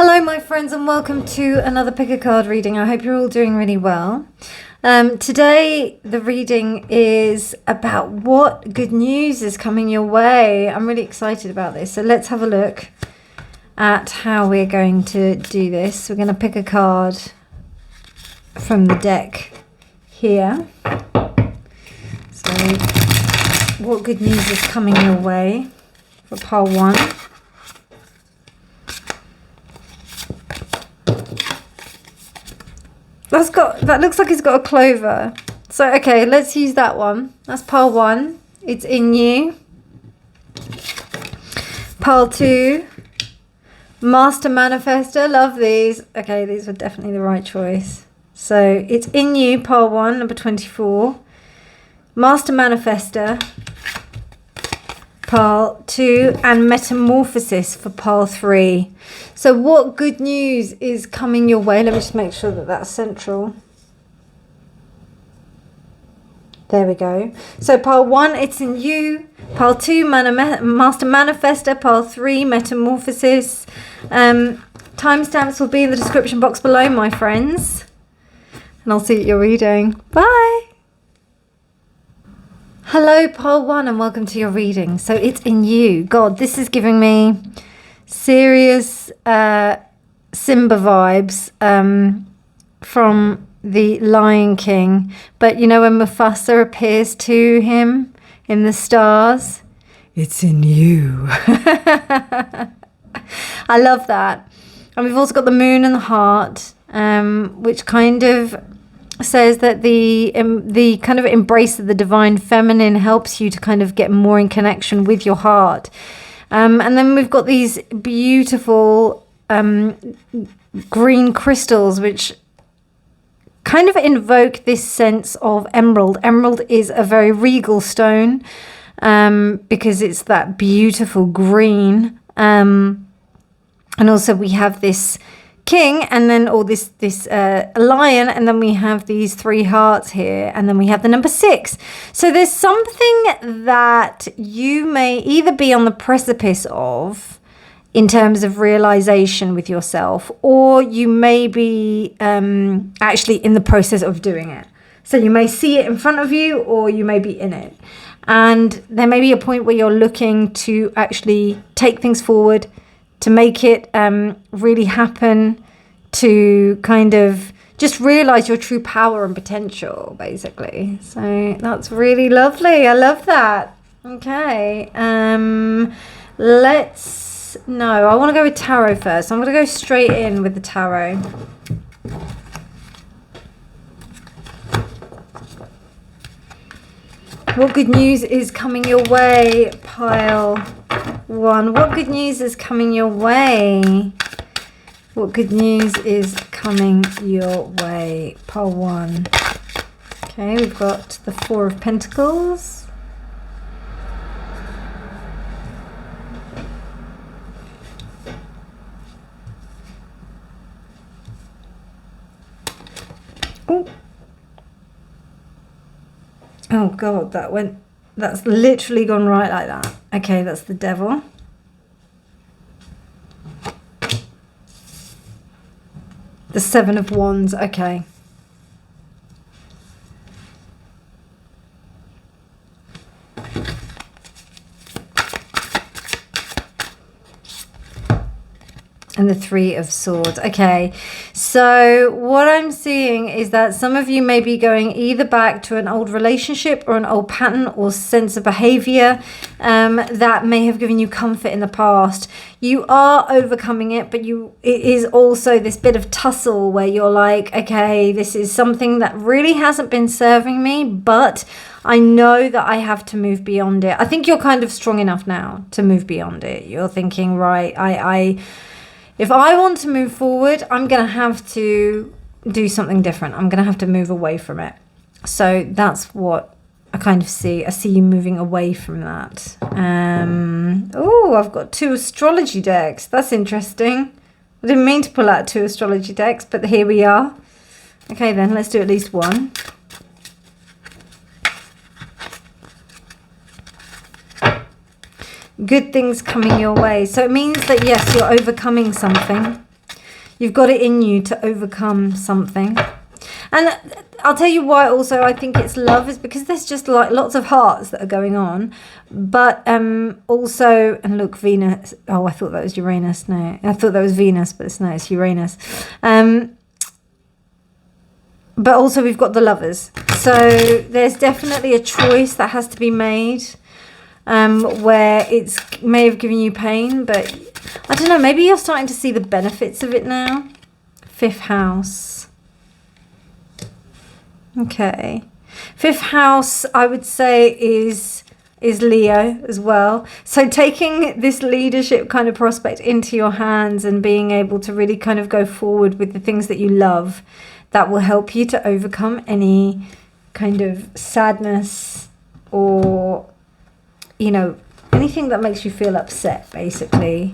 Hello my friends and welcome to another pick a card reading. I hope you're all doing really well. Today the reading is about what good news is coming your way. I'm really excited about this. So let's have a look at how we're going to do this. We're going to pick a card from the deck here. So what good news is coming your way for pile one? That looks like it's got a clover. So, okay, let's use that one. That's pile one. It's in you. Pile two. Master Manifester. Love these. Okay, these were definitely the right choice. So, it's in you, pile one, number 24. Master Manifester. Pile 2 and Metamorphosis for pile 3. So what good news is coming your way? Let me just make sure that that's central. There we go. So pile 1, it's in you. Pile 2, Master Manifester. Pile 3, Metamorphosis. Timestamps will be in the description box below, my friends. And I'll see what you're reading. Bye. Hello, pile one, and welcome to your reading. So it's in you. God, this is giving me serious Simba vibes from the Lion King. But you know when Mufasa appears to him in the stars? It's in you. I love that. And we've also got the moon and the heart, which kind of says that the kind of embrace of the divine feminine helps you to kind of get more in connection with your heart. And then we've got these beautiful green crystals, which kind of invoke this sense of emerald. Emerald is a very regal stone because it's that beautiful green. And also we have this king and then this lion, and then we have these 3 hearts here, and then we have the number 6. So there's something that you may either be on the precipice of in terms of realization with yourself, or you may be actually in the process of doing it. So you may see it in front of you, or you may be in it, and there may be a point where you're looking to actually take things forward, to make it really happen, to kind of just realize your true power and potential, basically. So that's really lovely. I love that. Okay. I want to go with tarot first. I'm going to go straight in with the tarot. What good news is coming your way, pile 1? What good news is coming your way? What good news is coming your way, pile 1? Okay, we've got the 4 of Pentacles. Oh God, that's literally gone right like that. Okay, that's the Devil. The 7 of Wands, okay. And the 3 of Swords. Okay, so what I'm seeing is that some of you may be going either back to an old relationship or an old pattern or sense of behavior that may have given you comfort in the past. You are overcoming it, but it is also this bit of tussle where you're like, okay, this is something that really hasn't been serving me, but I know that I have to move beyond it. I think you're kind of strong enough now to move beyond it. You're thinking, right, if I want to move forward, I'm going to have to do something different. I'm going to have to move away from it. So that's what I kind of see. I see you moving away from that. Oh, I've got 2 astrology decks. That's interesting. I didn't mean to pull out 2 astrology decks, but here we are. Okay, then let's do at least one. Good things coming your way. So it means that, yes, you're overcoming something. You've got it in you to overcome something. And I'll tell you why also I think it's love is because there's just like lots of hearts that are going on. But also, and look, Venus. Oh, I thought that was Uranus. No, I thought that was Venus, but it's Uranus. But also we've got the Lovers. So there's definitely a choice that has to be made where it's may have given you pain, but I don't know, maybe you're starting to see the benefits of it now. 5th house. Okay. 5th house, I would say, is Leo as well. So taking this leadership kind of prospect into your hands and being able to really kind of go forward with the things that you love, that will help you to overcome any kind of sadness or, you know, anything that makes you feel upset, basically,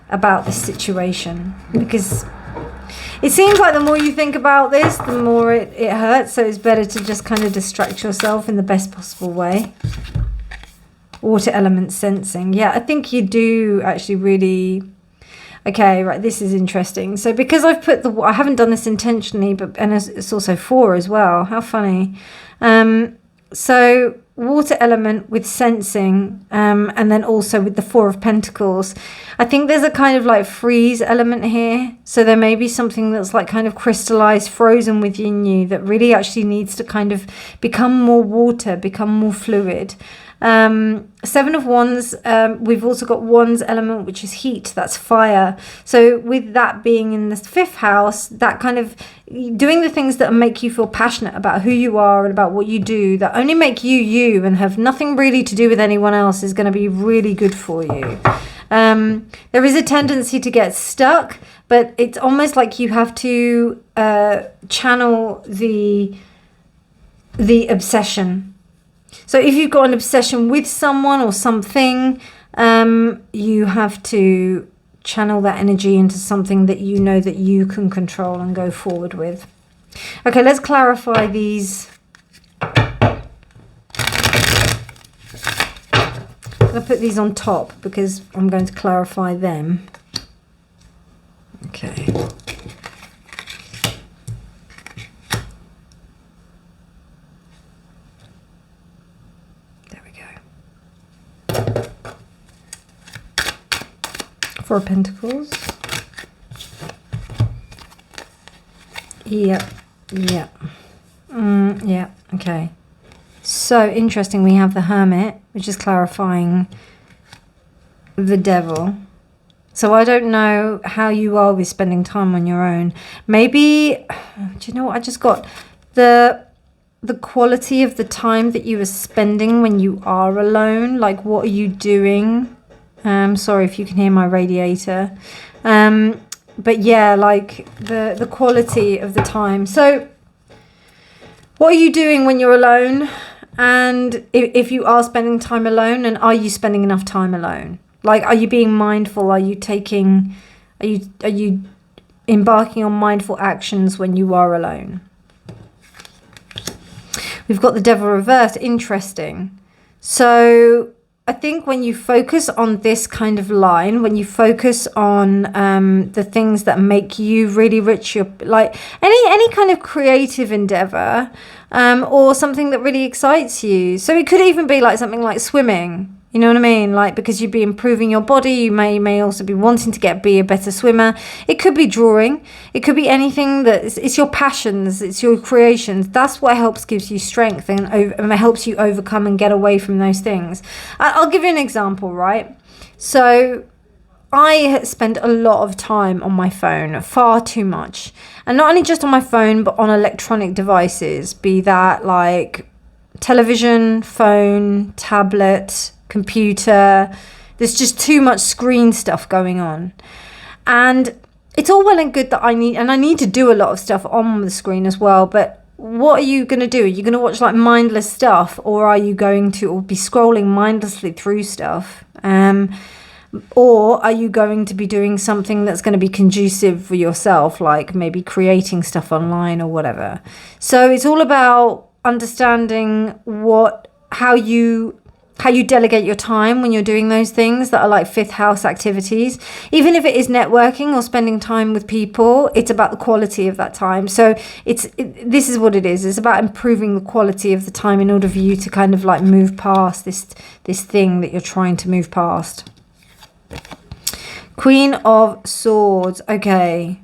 about the situation. Because it seems like the more you think about this, the more it hurts. So it's better to just kind of distract yourself in the best possible way. Water element sensing. Yeah, I think you do actually really... Okay, right, this is interesting. So because I've put I haven't done this intentionally, and it's also 4 as well. How funny. So water element with sensing, and then also with the 4 of Pentacles. I think there's a kind of like freeze element here. So there may be something that's like kind of crystallized, frozen within you that really actually needs to kind of become more water, become more fluid. 7 of Wands, we've also got Wands element, which is heat, that's fire. So with that being in the 5th house, that kind of doing the things that make you feel passionate about who you are and about what you do, that only make you you and have nothing really to do with anyone else, is going to be really good for you. There is a tendency to get stuck, but it's almost like you have to channel the obsession. So if you've got an obsession with someone or something, you have to channel that energy into something that you know that you can control and go forward with. Okay, let's clarify these. I'm going to put these on top because I'm going to clarify them. Okay. Four of Pentacles. Yep. Yeah. Okay. So interesting. We have the Hermit, which is clarifying the Devil. So I don't know how you are with spending time on your own. Maybe, do you know what? I just got the quality of the time that you are spending when you are alone. Like, what are you doing? Sorry if you can hear my radiator. But yeah, like the quality of the time. So what are you doing when you're alone? And if you are spending time alone, and are you spending enough time alone? Like, are you being mindful? Are you embarking on mindful actions when you are alone? We've got the Devil reversed. Interesting. So I think when you focus on this kind of line, when you focus on the things that make you really rich, like any kind of creative endeavor, or something that really excites you. So it could even be like something like swimming. You know what I mean? Like, because you'd be improving your body, you may also be wanting to be a better swimmer. It could be drawing. It could be anything that it's your passions, it's your creations. That's what gives you strength and helps you overcome and get away from those things. I'll give you an example, right? So I spend a lot of time on my phone, far too much. And not only just on my phone, but on electronic devices, be that like television, phone, tablet, computer. There's just too much screen stuff going on, and it's all well and good that I need to do a lot of stuff on the screen as well, but what are you going to do? Are you going to watch like mindless stuff, or are you going to be scrolling mindlessly through stuff, or are you going to be doing something that's going to be conducive for yourself, like maybe creating stuff online or whatever? So it's all about understanding how you how you delegate your time when you're doing those things that are like fifth house activities. Even if it is networking or spending time with people, it's about the quality of that time. So this is what it is. It's about improving the quality of the time in order for you to kind of like move past this thing that you're trying to move past. Queen of Swords. Okay.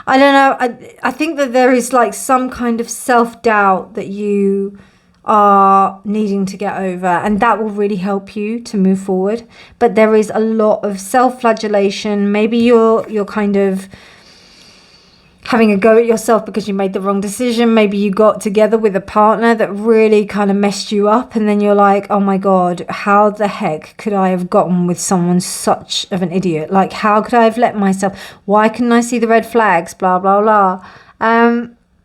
I don't know. I think that there is like some kind of self-doubt that you are needing to get over, and that will really help you to move forward. But there is a lot of self-flagellation. Maybe you're kind of having a go at yourself because you made the wrong decision. Maybe you got together with a partner that really kind of messed you up, and then you're like, oh my god, how the heck could I have gotten with someone such of an idiot? Like, how could I have let myself, why couldn't I see the red flags, blah blah blah.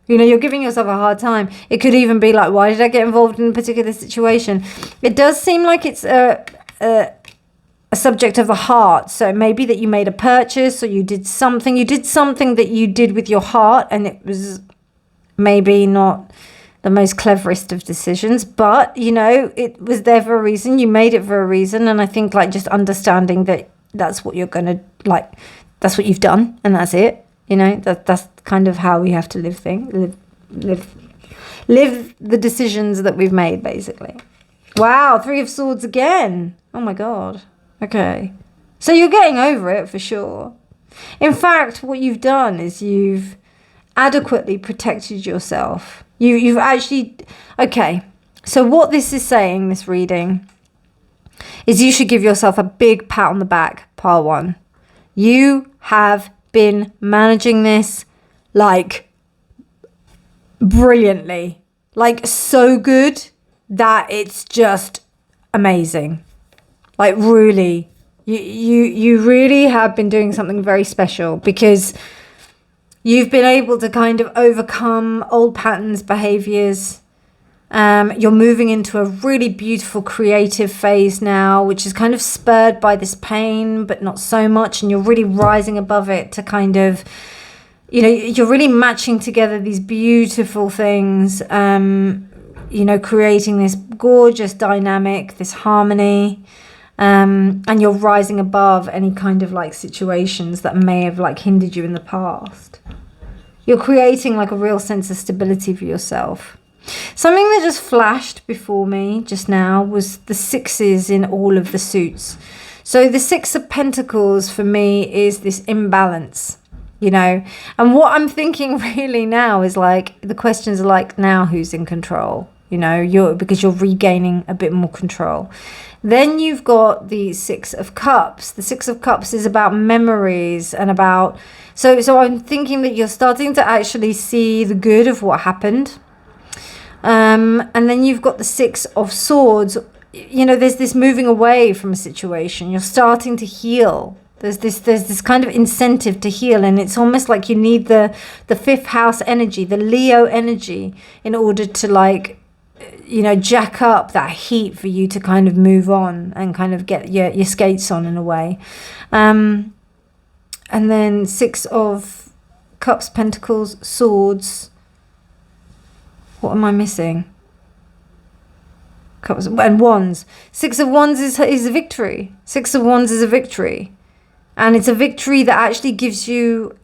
You know, you're giving yourself a hard time. It could even be like, why did I get involved in a particular situation? It does seem like it's a subject of the heart. So maybe that you made a purchase, or you did something that you did with your heart, and it was maybe not the most cleverest of decisions, but you know, it was there for a reason. You made it for a reason. And I think like just understanding that that's what you're going to like, that's what you've done, and that's it. You know, that's kind of how we have to live the decisions that we've made, basically. Wow, 3 of Swords again. Oh my god. Okay. So you're getting over it for sure. In fact, what you've done is you've adequately protected yourself. You've actually... Okay. So what this is saying, this reading, is you should give yourself a big pat on the back, pile 1. You have been managing this like brilliantly, like so good that it's just amazing. Like really, you really have been doing something very special, because you've been able to kind of overcome old patterns, behaviors. You're moving into a really beautiful creative phase now, which is kind of spurred by this pain, but not so much. And you're really rising above it to kind of, you know, you're really matching together these beautiful things, you know, creating this gorgeous dynamic, this harmony. And you're rising above any kind of like situations that may have like hindered you in the past. You're creating like a real sense of stability for yourself. Something that just flashed before me just now was the 6s in all of the suits. So the 6 of Pentacles for me is this imbalance, you know. And what I'm thinking really now is like, the questions are like, now who's in control? You know, because you're regaining a bit more control. Then you've got the 6 of Cups. The 6 of Cups is about memories and about... So I'm thinking that you're starting to actually see the good of what happened. And then you've got the 6 of Swords. You know, there's this moving away from a situation. You're starting to heal. There's this kind of incentive to heal, and it's almost like you need the 5th house energy, the Leo energy, in order to like, you know, jack up that heat for you to kind of move on and kind of get your skates on in a way. And then 6 of Cups, Pentacles, Swords. What am I missing? Cups and Wands. 6 of Wands is a victory. 6 of Wands is a victory. And it's a victory that actually gives you...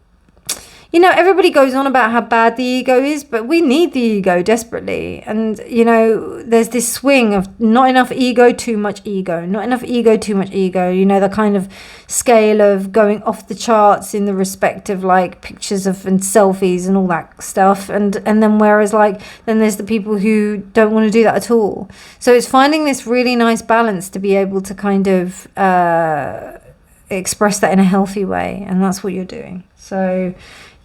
You know, everybody goes on about how bad the ego is, but we need the ego desperately. And, you know, there's this swing of not enough ego, too much ego. Not enough ego, too much ego. You know, the kind of scale of going off the charts in the respect of, like, pictures of and selfies and all that stuff. And then whereas, like, then there's the people who don't want to do that at all. So it's finding this really nice balance to be able to kind of express that in a healthy way. And that's what you're doing. So...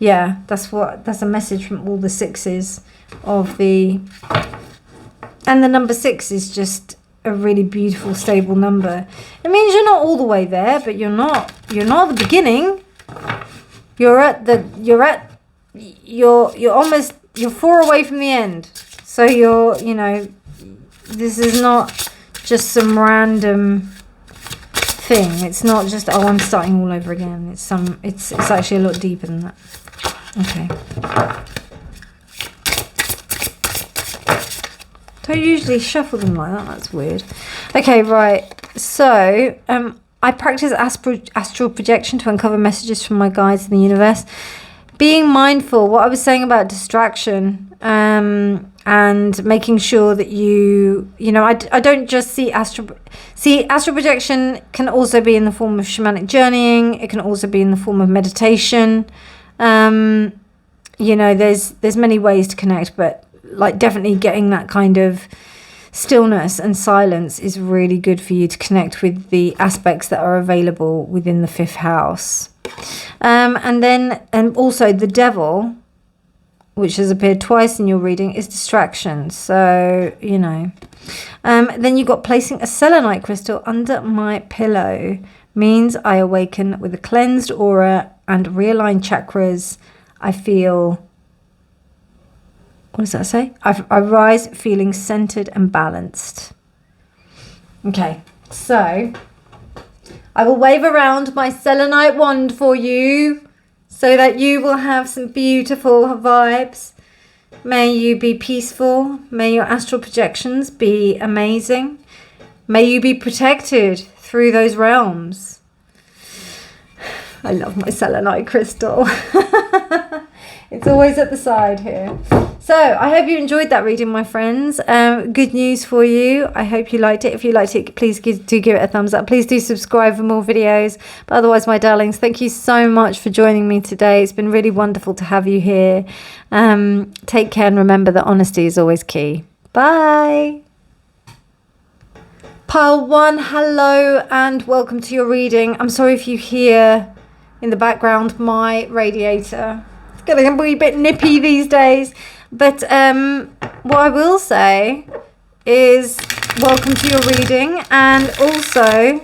yeah, that's a message from all the 6s of the... And the number 6 is just a really beautiful, stable number. It means you're not all the way there, but you're not at the beginning. You're almost 4 away from the end. So you know, this is not just some random thing. It's not just, oh, I'm starting all over again. It's actually a lot deeper than that. Okay. Don't usually shuffle them like that. That's weird. Okay, right. So, I practice astral projection to uncover messages from my guides in the universe. Being mindful, what I was saying about distraction, and making sure that you know, I don't just see astral projection can also be in the form of shamanic journeying. It can also be in the form of meditation. You know, there's many ways to connect, but like definitely getting that kind of stillness and silence is really good for you to connect with the aspects that are available within the 5th house. And also the devil, which has appeared twice in your reading, is distraction. So, you know. Then you got placing a selenite crystal under my pillow means I awaken with a cleansed aura and realigned chakras. I feel, what does that say? I rise feeling centered and balanced. Okay, so I will wave around my selenite wand for you so that you will have some beautiful vibes. May you be peaceful. May your astral projections be amazing. May you be protected through those realms. I love my selenite crystal. It's always at the side here. So I hope you enjoyed that reading, my friends. Good news for you. I hope you liked it. If you liked it, please do give it a thumbs up. Please do subscribe for more videos. But otherwise, my darlings, thank you so much for joining me today. It's been really wonderful to have you here. Take care and remember that honesty is always key. Bye. Pile 1, hello and welcome to your reading. I'm sorry if you hear in the background my radiator. It's getting a wee bit nippy these days. But what I will say is welcome to your reading, and also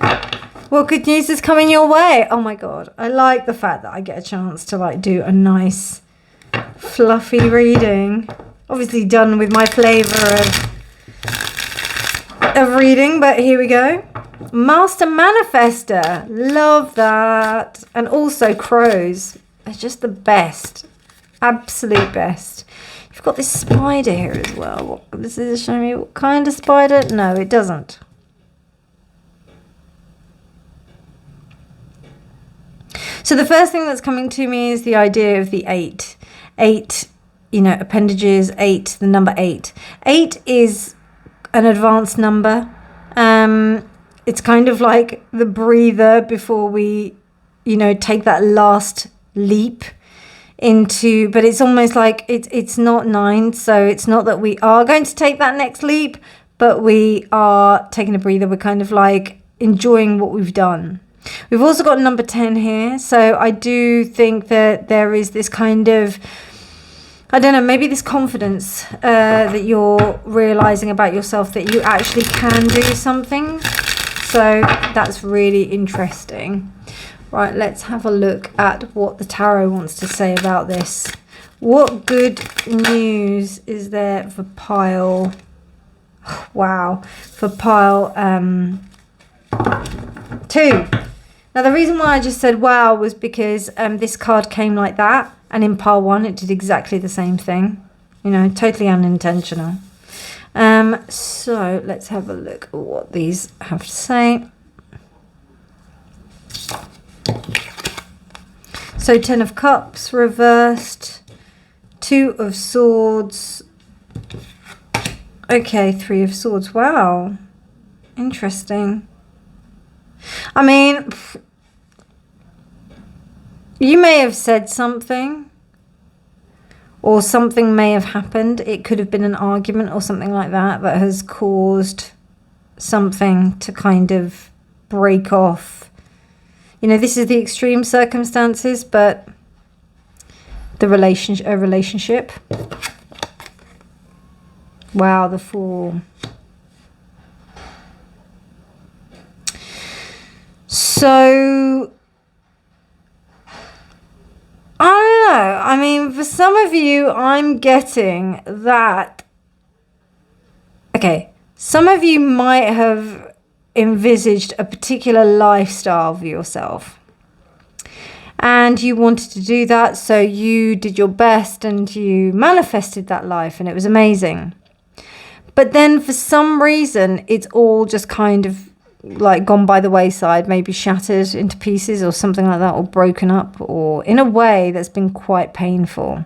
what good news is coming your way. Oh my God, I like the fact that I get a chance to like do a nice fluffy reading. Obviously done with my flavour of reading, but here we go. Master Manifester, love that. And also crows, they're just the best, absolute best. You've got this spider here as well. This is showing me what kind of spider. No, it doesn't. So the first thing that's coming to me is the idea of the 8. 8, you know, appendages, 8, the number 8. 8 is an advanced number. It's kind of like the breather before we, you know, take that last leap into, but it's almost like it's not 9, so it's not that we are going to take that next leap, but we are taking a breather. We're kind of like enjoying what we've done. We've also got number 10 here, so I do think that there is this kind of, I don't know, maybe this confidence that you're realizing about yourself that you actually can do something. So that's really interesting. Right, let's have a look at what the tarot wants to say about this. What good news is there for pile? Wow, for pile 2. Now the reason why I just said wow was because this card came like that, and in pile 1 it did exactly the same thing. You know, totally unintentional. So let's have a look at what these have to say. So 10 of Cups reversed, 2 of Swords. Okay, 3 of Swords. Wow, interesting. I mean, you may have said something, or something may have happened. It could have been an argument or something like that that has caused something to kind of break off. You know, this is the extreme circumstances, but a relationship. Wow, the Fool. So, I don't know. I mean, for some of you, I'm getting that. Okay, some of you might have envisaged a particular lifestyle for yourself, and you wanted to do that, so you did your best and you manifested that life, and it was amazing. But then for some reason, it's all just kind of like gone by the wayside, maybe shattered into pieces or something like that, or broken up, or in a way that's been quite painful.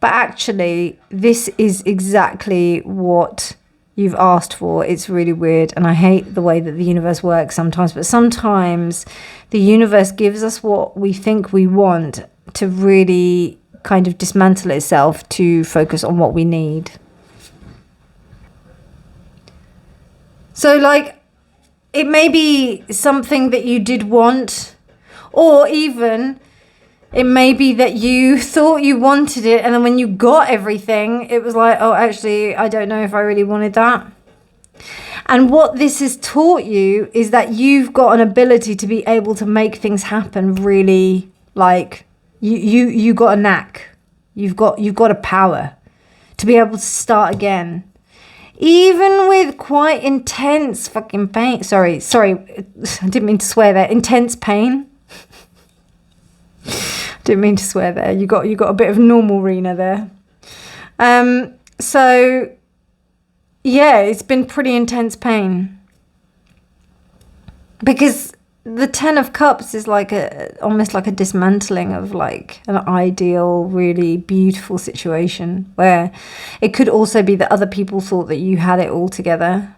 But actually, this is exactly what you've asked for. It's really weird, and I hate the way that the universe works sometimes, but sometimes the universe gives us what we think we want to really kind of dismantle itself to focus on what we need. So like, it may be something that you did want, or even it may be that you thought you wanted it, and then when you got everything, it was like, oh, actually, I don't know if I really wanted that. And what this has taught you is that you've got an ability to be able to make things happen really, like, you got a knack. You've got a power to be able to start again. Even with quite intense fucking pain. Sorry, I didn't mean to swear there. Intense pain. Didn't mean to swear there. You got a bit of normal Reena there. So yeah, it's been pretty intense pain. Because the 10 of Cups is like almost like a dismantling of like an ideal, really beautiful situation, where it could also be that other people thought that you had it all together.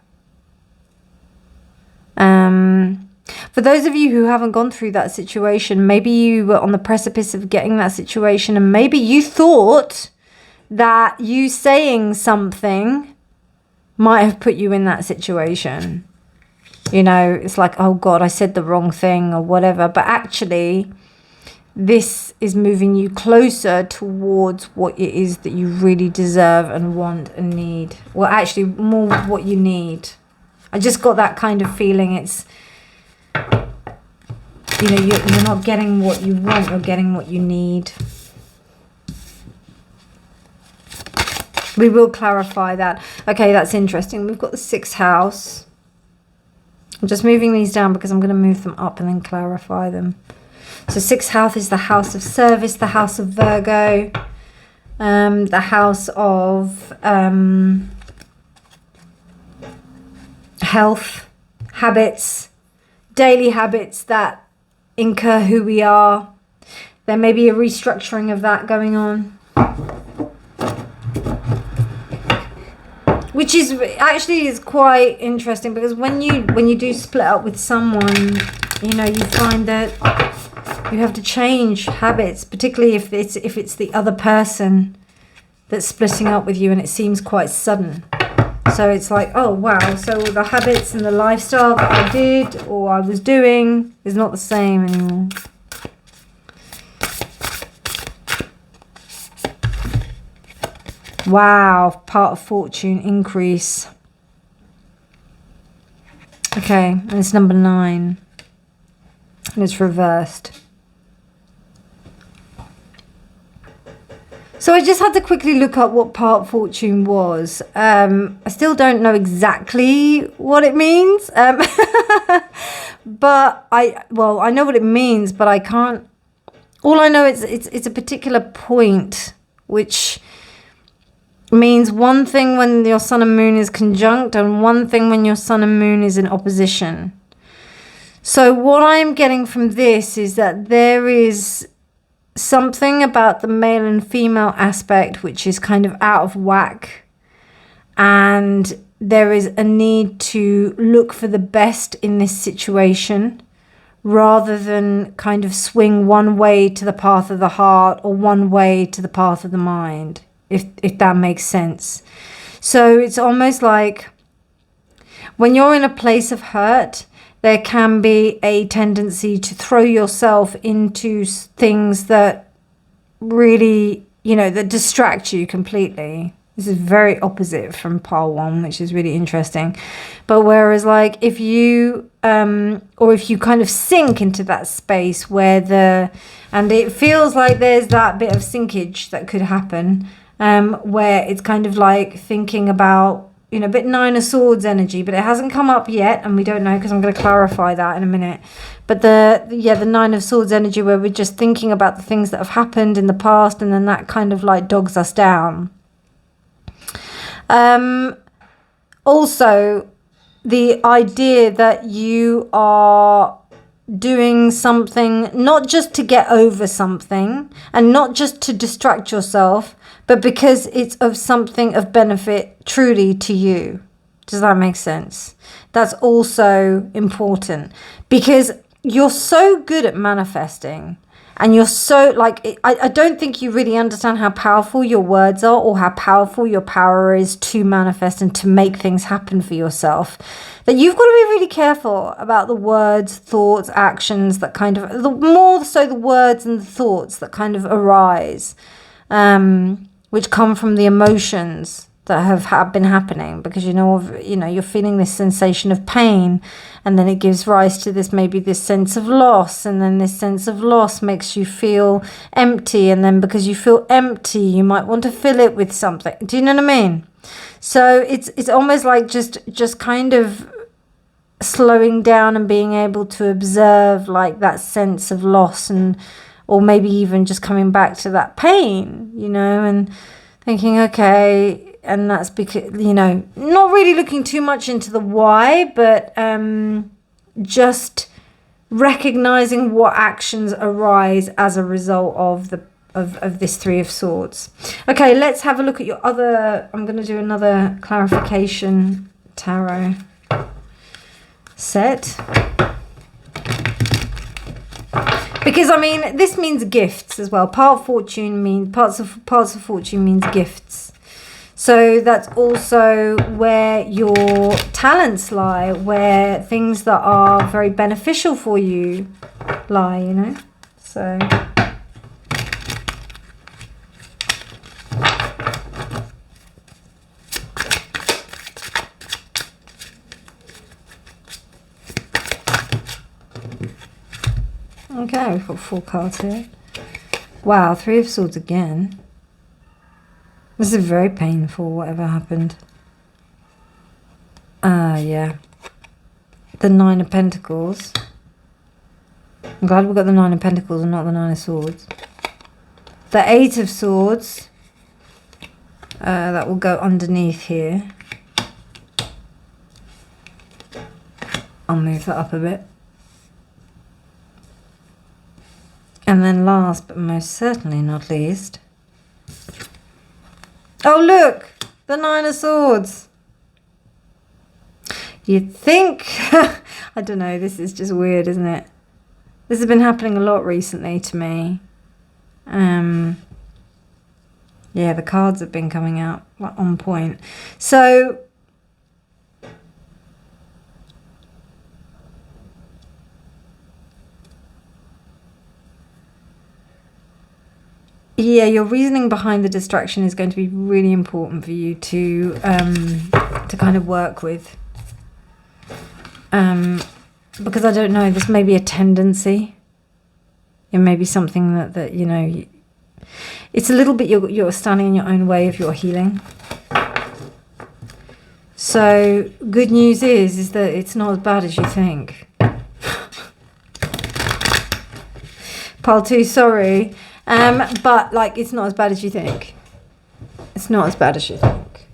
For those of you who haven't gone through that situation, maybe you were on the precipice of getting that situation, and maybe you thought that you saying something might have put you in that situation. You know, it's like, oh God, I said the wrong thing or whatever. But actually, this is moving you closer towards what it is that you really deserve and want and need. Well, actually, more what you need. I just got that kind of feeling. It's, you know, you're not getting what you want, you're getting what you need. We will clarify that. Okay, that's interesting. We've got the 6th house. I'm just moving these down because I'm going to move them up and then clarify them. So 6th house is the house of service, the house of Virgo, the house of health, habits, daily habits that incur who we are. There may be a restructuring of that going on. Which is actually is quite interesting, because when you do split up with someone, you know, you find that you have to change habits, particularly if it's the other person that's splitting up with you, and it seems quite sudden. So it's like, oh wow, so the habits and the lifestyle that I did or I was doing is not the same anymore. Wow, part of fortune increase. Okay, and it's number 9. And it's reversed. So I just had to quickly look up what part fortune was. I still don't know exactly what it means. But I know what it means, but I can't. All I know is it's a particular point, which means one thing when your sun and moon is conjunct, and one thing when your sun and moon is in opposition. So what I'm getting from this is that there is something about the male and female aspect which is kind of out of whack, and there is a need to look for the best in this situation rather than kind of swing one way to the path of the heart or one way to the path of the mind, if that makes sense. So it's almost like when you're in a place of hurt, there can be a tendency to throw yourself into things that really, you know, that distract you completely. This is very opposite from pile 1, which is really interesting. But whereas like if you or if you kind of sink into that space where and it feels like there's that bit of sinkage that could happen, where it's kind of like thinking about, you know, a bit 9 of Swords energy, but it hasn't come up yet, and we don't know because I'm going to clarify that in a minute. But the 9 of Swords energy, where we're just thinking about the things that have happened in the past, and then that kind of like dogs us down. Also, the idea that you are doing something not just to get over something and not just to distract yourself, but because it's of something of benefit truly to you. Does that make sense? That's also important, because you're so good at manifesting, and you're so like, I don't think you really understand how powerful your words are, or how powerful your power is to manifest and to make things happen for yourself, that you've got to be really careful about the words, thoughts, actions that kind of, the more so the words and the thoughts that kind of arise, which come from the emotions that have been happening, because you're feeling this sensation of pain, and then it gives rise to this sense of loss, and then this sense of loss makes you feel empty, and then because you feel empty, you might want to fill it with something. Do you know what I mean? So it's almost like just kind of slowing down and being able to observe like that sense of loss, and or maybe even just coming back to that pain, and thinking, okay. And that's because, not really looking too much into the why, but just recognizing what actions arise as a result of this Three of Swords. Okay, let's have a look at your other. I'm going to do another clarification tarot set. Because this means gifts as well. Parts of fortune means gifts. So that's also where your talents lie, where things that are very beneficial for you lie, So okay, we've got 4 cards here. Wow, 3 of Swords again. This is very painful, whatever happened. Yeah. The 9 of Pentacles. I'm glad we've got the 9 of Pentacles and not the 9 of Swords. The 8 of Swords. That will go underneath here. I'll move that up a bit. And then last, but most certainly not least. Oh, look! The 9 of Swords. You'd think... I don't know, this is just weird, isn't it? This has been happening a lot recently to me. Yeah, the cards have been coming out like on point. So... yeah, your reasoning behind the distraction is going to be really important for you to kind of work with. Because I don't know, this may be a tendency. It may be something that it's a little bit you're standing in your own way of your healing. So good news is that it's not as bad as you think. Pile 2, sorry. But like, it's not as bad as you think. It's not as bad as you think.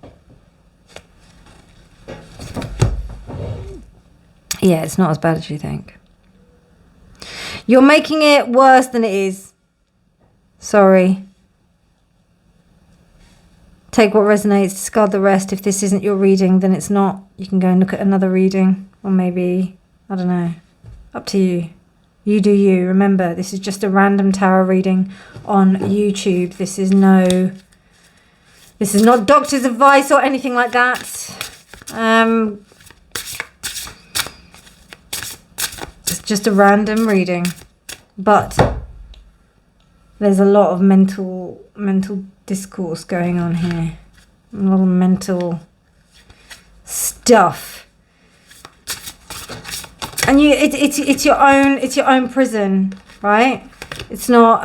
Yeah, it's not as bad as you think. You're making it worse than it is. Sorry. Take what resonates, discard the rest. If this isn't your reading, then it's not. You can go and look at another reading. Or maybe, I don't know. Up to you. You do you. Remember, this is just a random tarot reading on YouTube. This is not doctor's advice or anything like that. It's just a random reading. But there's a lot of mental discourse going on here. A lot of mental stuff. And it's your own prison, right? It's not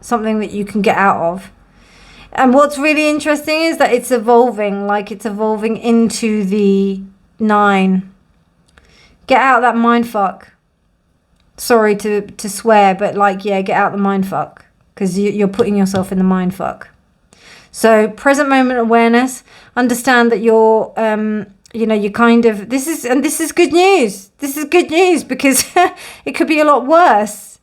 something that you can get out of. And what's really interesting is that it's evolving, like it's evolving into the 9. Get out of that mindfuck. Sorry to swear, but like, yeah, get out the mindfuck, because you're putting yourself in the mindfuck. So present moment awareness, understand that you're, you kind of, this is good news. This is good news because it could be a lot worse.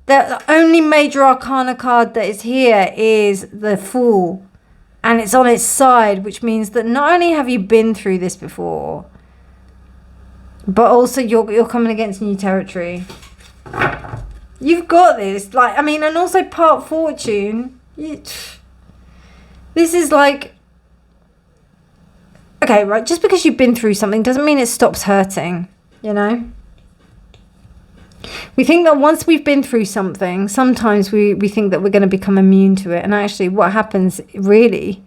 The only major arcana card that is here is the Fool. And it's on its side, which means that not only have you been through this before, but also you're coming against new territory. You've got this. Like, I mean, and also part fortune. This is like, okay, right, just because you've been through something doesn't mean it stops hurting, you know? We think that once we've been through something, sometimes we think that we're going to become immune to it. And actually what happens really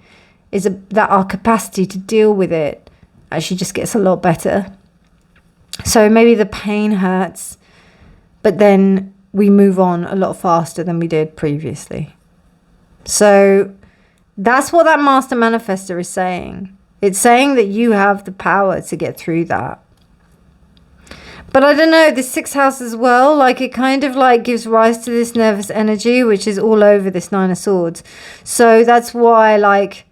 is that our capacity to deal with it actually just gets a lot better. So maybe the pain hurts, but then we move on a lot faster than we did previously. So that's what that Master Manifestor is saying. It's saying that you have the power to get through that. But I don't know, the 6th house as well, like it kind of like gives rise to this nervous energy, which is all over this 9 of Swords. So that's why, like,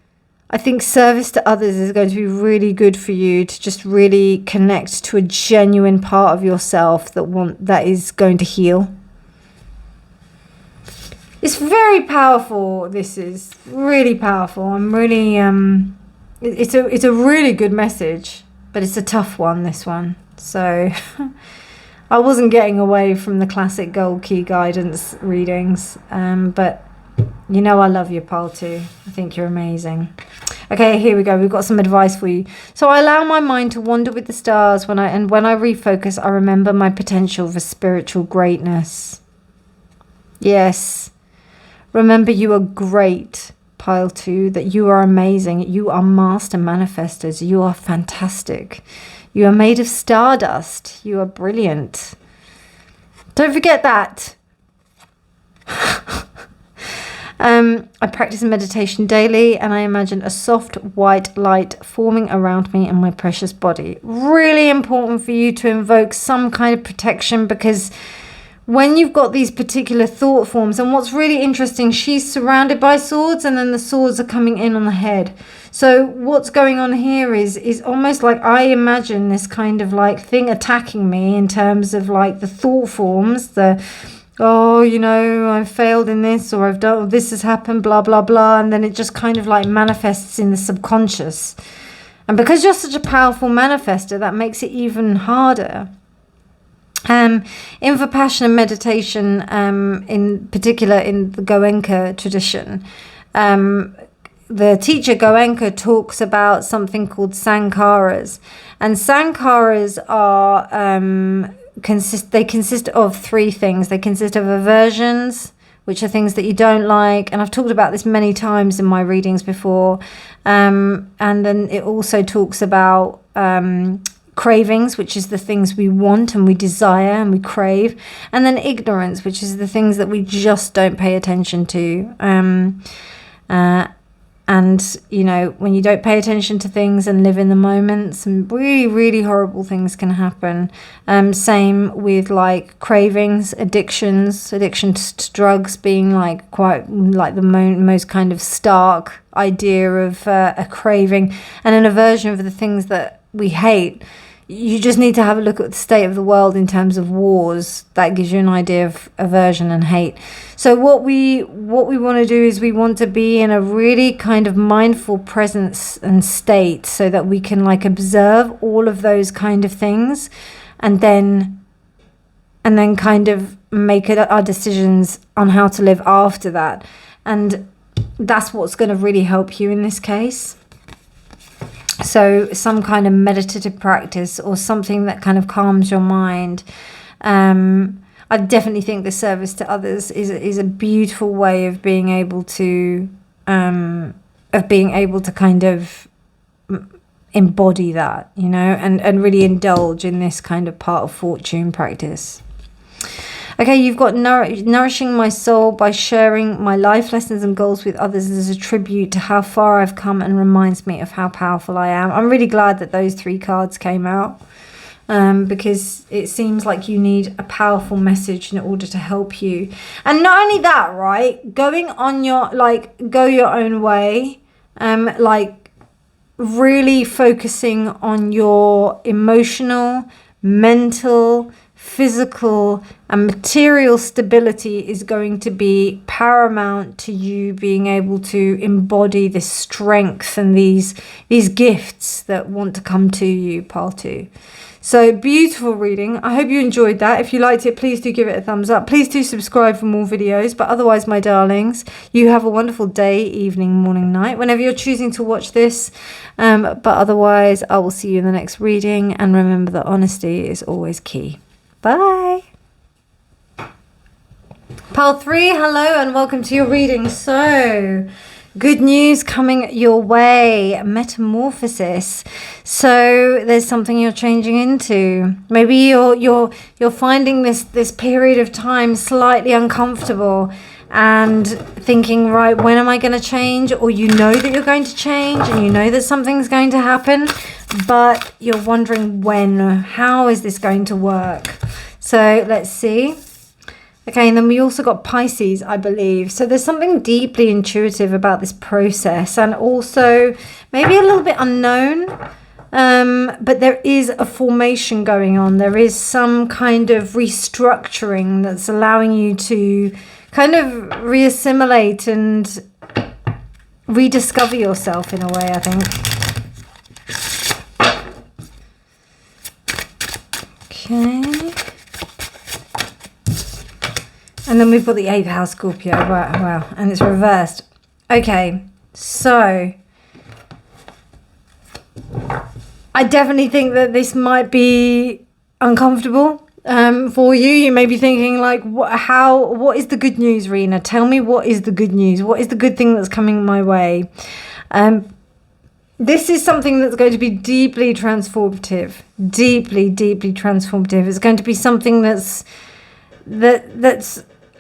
I think service to others is going to be really good for you to just really connect to a genuine part of yourself that is going to heal. It's very powerful. This is really powerful. I'm really, it's a really good message, but it's a tough one, this one. So I wasn't getting away from the classic gold key guidance readings, but you know I love you, pal, too. I think you're amazing. Okay, here we go. We've got some advice for you. So I allow my mind to wander with the stars when I refocus, I remember my potential for spiritual greatness. Yes. Remember you are great, pile 2, that you are amazing. You are master manifestors. You are fantastic. You are made of stardust. You are brilliant. Don't forget that. I practice meditation daily and I imagine a soft white light forming around me and my precious body. Really important for you to invoke some kind of protection, because when you've got these particular thought forms, and what's really interesting, she's surrounded by swords and then the swords are coming in on the head. So what's going on here is almost like I imagine this kind of like thing attacking me in terms of like the thought forms, oh, you know, I've failed in this, or I've done, this has happened, blah, blah, blah. And then it just kind of like manifests in the subconscious. And because you're such a powerful manifester, that makes it even harder. In Vipassana meditation, in particular in the Goenka tradition, the teacher Goenka talks about something called sankharas. And sankharas are... they consist of 3 things. They consist of aversions, which are things that you don't like, and I've talked about this many times in my readings before, and then it also talks about cravings, which is the things we want and we desire and we crave, and then ignorance, which is the things that we just don't pay attention to. And, you know, when you don't pay attention to things and live in the moment, some really, really horrible things can happen. Same with like cravings, addiction to drugs being like quite like the most kind of stark idea of a craving, and an aversion of the things that we hate. You just need to have a look at the state of the world in terms of wars. That gives you an idea of aversion and hate. So what we want to do is we want to be in a really kind of mindful presence and state, so that we can like observe all of those kind of things, and then kind of make our decisions on how to live after that. And that's what's going to really help you in this case. So some kind of meditative practice or something that kind of calms your mind. I definitely think the service to others is a beautiful way of being able to kind of embody that, you know, and really indulge in this kind of part of fortune practice. Okay, you've got nourishing my soul by sharing my life lessons and goals with others as a tribute to how far I've come and reminds me of how powerful I am. I'm really glad that those 3 cards came out. because it seems like you need a powerful message in order to help you. And not only that, right? Going on your, like, go your own way, like really focusing on your emotional, mental, physical and material stability is going to be paramount to you being able to embody this strength and these gifts that want to come to you, pile 2. So beautiful reading. I hope you enjoyed that. If you liked it, please do give it a thumbs up. Please do subscribe for more videos. But otherwise, my darlings, you have a wonderful day, evening, morning, night, whenever you're choosing to watch this. But otherwise, I will see you in the next reading. And remember that honesty is always key. Bye. Pile 3, hello and welcome to your reading. So, good news coming your way, metamorphosis. So there's something you're changing into. Maybe you're finding this period of time slightly uncomfortable and thinking, right, when am I going to change? Or you know that you're going to change and you know that something's going to happen, but you're wondering when, how is this going to work? So let's see. Okay, and then we also got Pisces, I believe. So there's something deeply intuitive about this process and also maybe a little bit unknown. But there is a formation going on. There is some kind of restructuring that's allowing you to kind of reassimilate and rediscover yourself in a way, I think. Okay. And then we've got the 8th house Scorpio. Wow. And it's reversed. Okay. So I definitely think that this might be uncomfortable for you. You may be thinking like, what is the good news, Reena? Tell me what is the good news? What is the good thing that's coming my way? This is something that's going to be deeply transformative. Deeply, deeply transformative. It's going to be something that's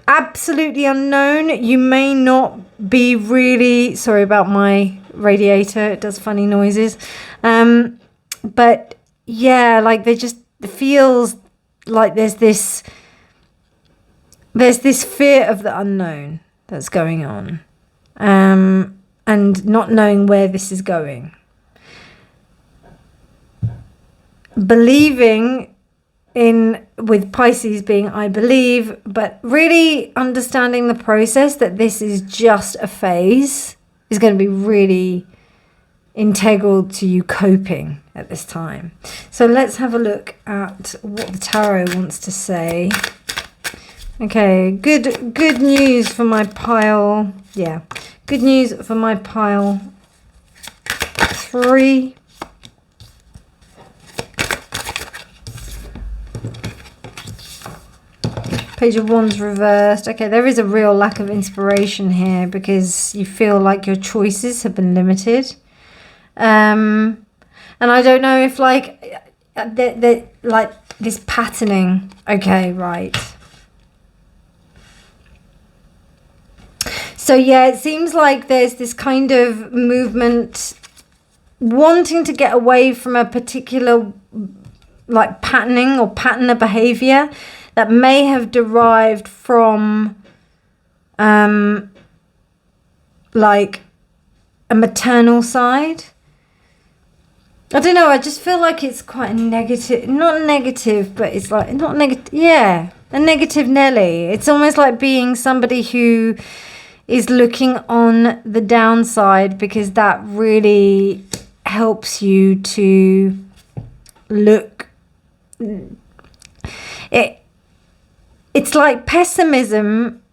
absolutely unknown. You may not be really, sorry about my radiator, it does funny noises. But yeah, like they just feels like there's this fear of the unknown that's going on. And not knowing where this is going. Believing with Pisces being I believe, but really understanding the process that this is just a phase is going to be really integral to you coping at this time. So let's have a look at what the tarot wants to say. Okay, good news for my pile. Yeah, good news for my pile 3. Page of Wands reversed. Okay, there is a real lack of inspiration here because you feel like your choices have been limited. And I don't know if like this patterning. Okay, right. So yeah, it seems like there's this kind of movement wanting to get away from a particular like patterning or pattern of behavior that may have derived from like a maternal side. I don't know, I just feel like it's quite a negative, not negative, but it's like, not negative, yeah, a negative Nelly. It's almost like being somebody who is looking on the downside because that really helps you to look. It's like pessimism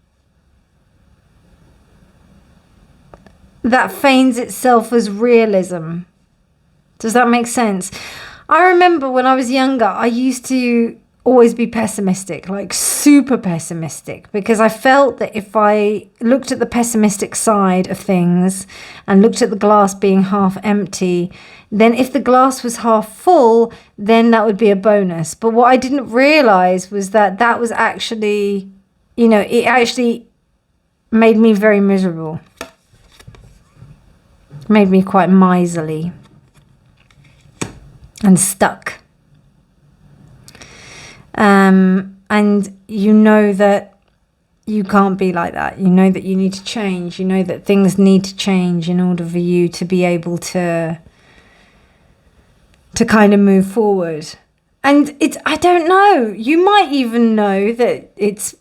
that feigns itself as realism. Does that make sense? I remember when I was younger, I used to always be pessimistic, like super pessimistic, because I felt that if I looked at the pessimistic side of things and looked at the glass being half empty, then if the glass was half full, then that would be a bonus. But what I didn't realize was that that was actually, you know, it actually made me very miserable. Made me quite miserly and stuck. And you know that you can't be like that. You know that you need to change. You know that things need to change in order for you to be able to kind of move forward. And it's, I don't know, you might even know that it's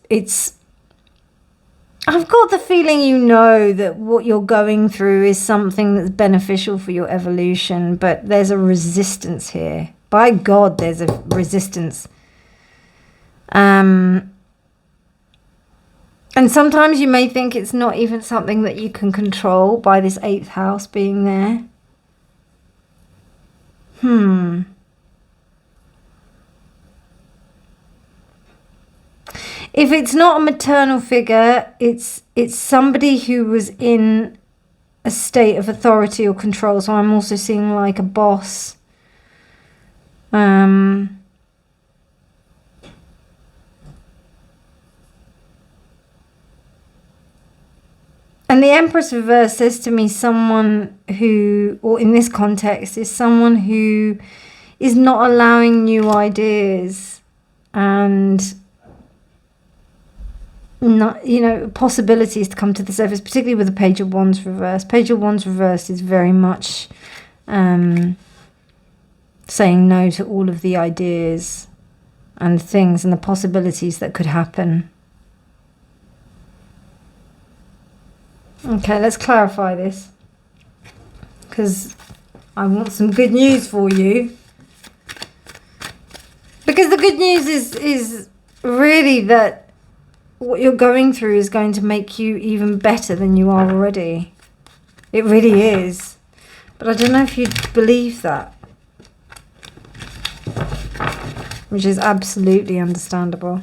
I've got the feeling you know that what you're going through is something that's beneficial for your evolution, but there's a resistance here. By God, there's a resistance. And sometimes you may think it's not even something that you can control by this 8th house being there. If it's not a maternal figure, it's somebody who was in a state of authority or control. So I'm also seeing like a boss. And the Empress reverse says to me someone who, or in this context, is someone who is not allowing new ideas and not, you know, possibilities to come to the surface, particularly with the Page of Wands reverse. Page of Wands reverse is very much saying no to all of the ideas and things and the possibilities that could happen. Okay, let's clarify this, because I want some good news for you. Because the good news is really that what you're going through is going to make you even better than you are already. It really is. But I don't know if you'd believe that. Which is absolutely understandable.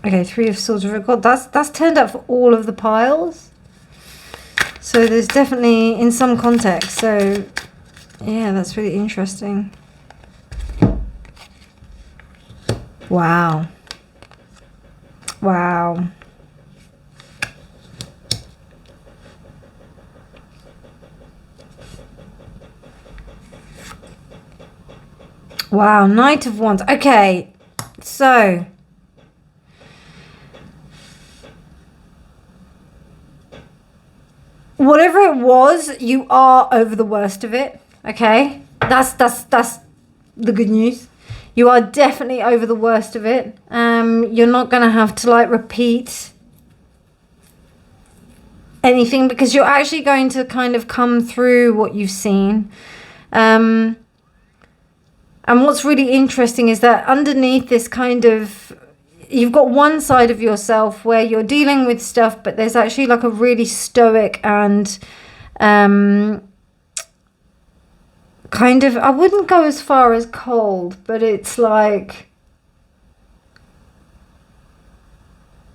Okay, 3 of Swords. God, that's turned up for all of the piles. So there's definitely in some context. So yeah, that's really interesting. Wow. Wow. Wow, Knight of Wands. Okay, so whatever it was, you are over the worst of it. Okay, that's the good news. You are definitely over the worst of it. You're not gonna have to like repeat anything, because you're actually going to kind of come through what you've seen. And what's really interesting is that underneath this kind of, you've got one side of yourself where you're dealing with stuff, but there's actually like a really stoic and kind of, I wouldn't go as far as cold, but it's like,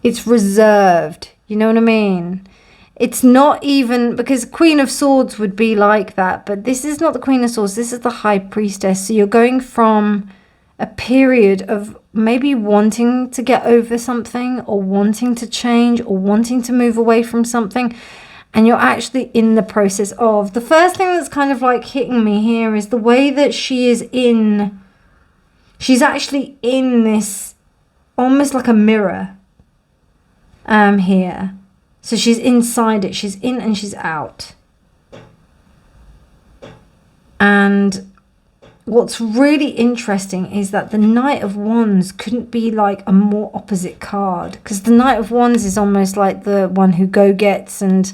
it's reserved. You know what I mean? It's not even, because Queen of Swords would be like that, but this is not the Queen of Swords. This is the High Priestess. So you're going from a period of maybe wanting to get over something, or wanting to change, or wanting to move away from something, and you're actually in the process of. The first thing that's kind of like hitting me here is the way that she is in, she's actually in this almost like a mirror here. So she's inside it, she's in and she's out. And what's really interesting is that the Knight of Wands couldn't be like a more opposite card, because the Knight of Wands is almost like the one who go-gets and,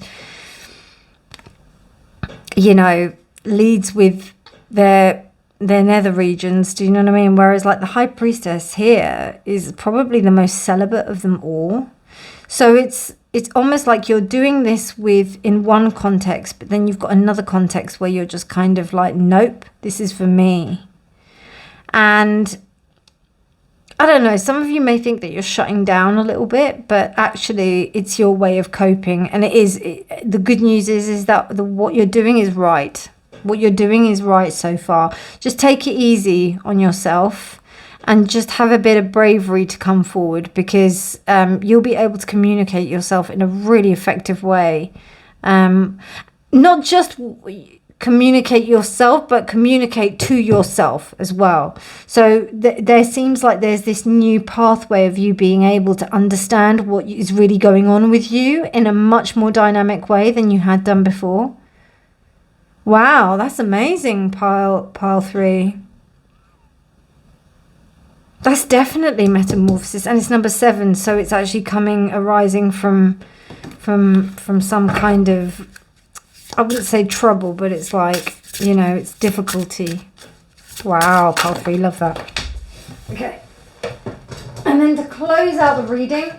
you know, leads with their nether regions. Do you know what I mean? Whereas like the High Priestess here is probably the most celibate of them all. So it's almost like you're doing this with in one context, but then you've got another context where you're just kind of like, nope, this is for me. And I don't know, some of you may think that you're shutting down a little bit, but actually it's your way of coping. And the good news is that what you're doing is right. What you're doing is right so far. Just take it easy on yourself. And just have a bit of bravery to come forward, because you'll be able to communicate yourself in a really effective way. Not just communicate yourself, but communicate to yourself as well. So there seems like there's this new pathway of you being able to understand what is really going on with you in a much more dynamic way than you had done before. Wow, that's amazing, pile 3. That's definitely metamorphosis, and it's number 7, so it's actually arising from some kind of, I wouldn't say trouble, but it's like, you know, it's difficulty. Wow, pile 3, love that. Okay. And then to close out the reading,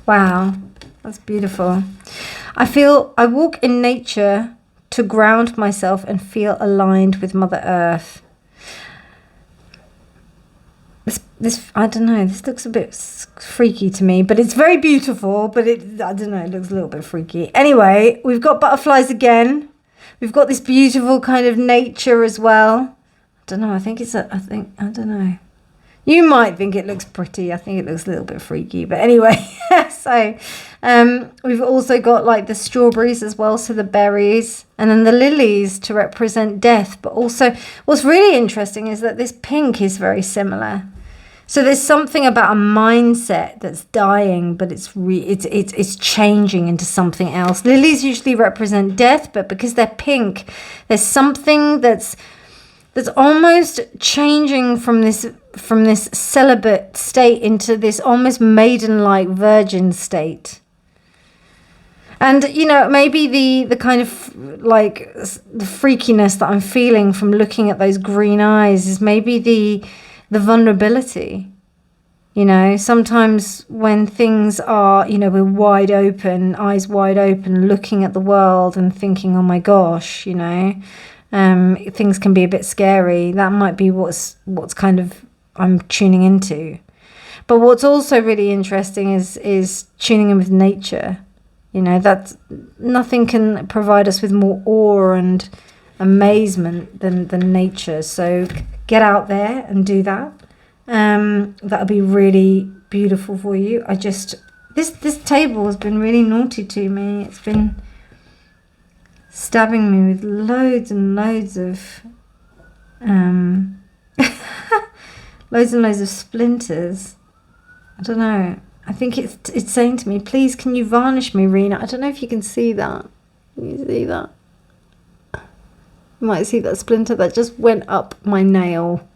wow, that's beautiful. I walk in nature to ground myself and feel aligned with Mother Earth. This I don't know, this looks a bit freaky to me, but it's very beautiful, but I don't know, it looks a little bit freaky. Anyway, we've got butterflies again. We've got this beautiful kind of nature as well. I don't know, I don't know. You might think it looks pretty. I think it looks a little bit freaky, but anyway. So we've also got like the strawberries as well, so the berries, and then the lilies to represent death. But also what's really interesting is that this pink is very similar. So there's something about a mindset that's dying, but it's changing into something else. Lilies usually represent death, but because they're pink, there's something that's almost changing from this celibate state into this almost maiden-like virgin state. And, you know, maybe the kind of like the freakiness that I'm feeling from looking at those green eyes is maybe the vulnerability. You know, sometimes when things are, you know, we're wide open, eyes wide open, looking at the world and thinking, oh my gosh, you know, things can be a bit scary. That might be what's kind of I'm tuning into. But what's also really interesting is tuning in with nature. You know, that nothing can provide us with more awe and amazement than nature. So get out there and do that. That'll be really beautiful for you. This table has been really naughty to me. It's been stabbing me with loads and loads of loads and loads of splinters. I don't know. I think it's saying to me, please can you varnish me, Reena? I don't know if you can see that. Can you see that? You might see that splinter that just went up my nail.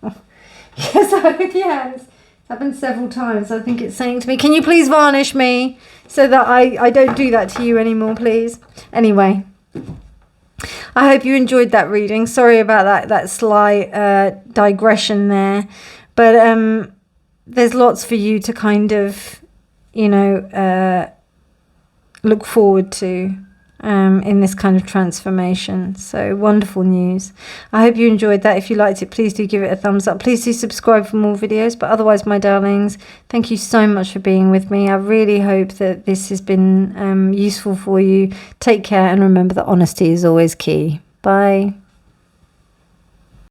Yes, it's happened several times. I think it's saying to me, can you please varnish me so that I don't do that to you anymore, please? Anyway, I hope you enjoyed that reading. Sorry about that slight digression there. But there's lots for you to kind of, you know, look forward to in this kind of transformation. So wonderful news. I hope you enjoyed that. If you liked it, please do give it a thumbs up. Please do subscribe for more videos. But otherwise, my darlings, thank you so much for being with me. I really hope that this has been useful for you. Take care and remember that honesty is always key. Bye.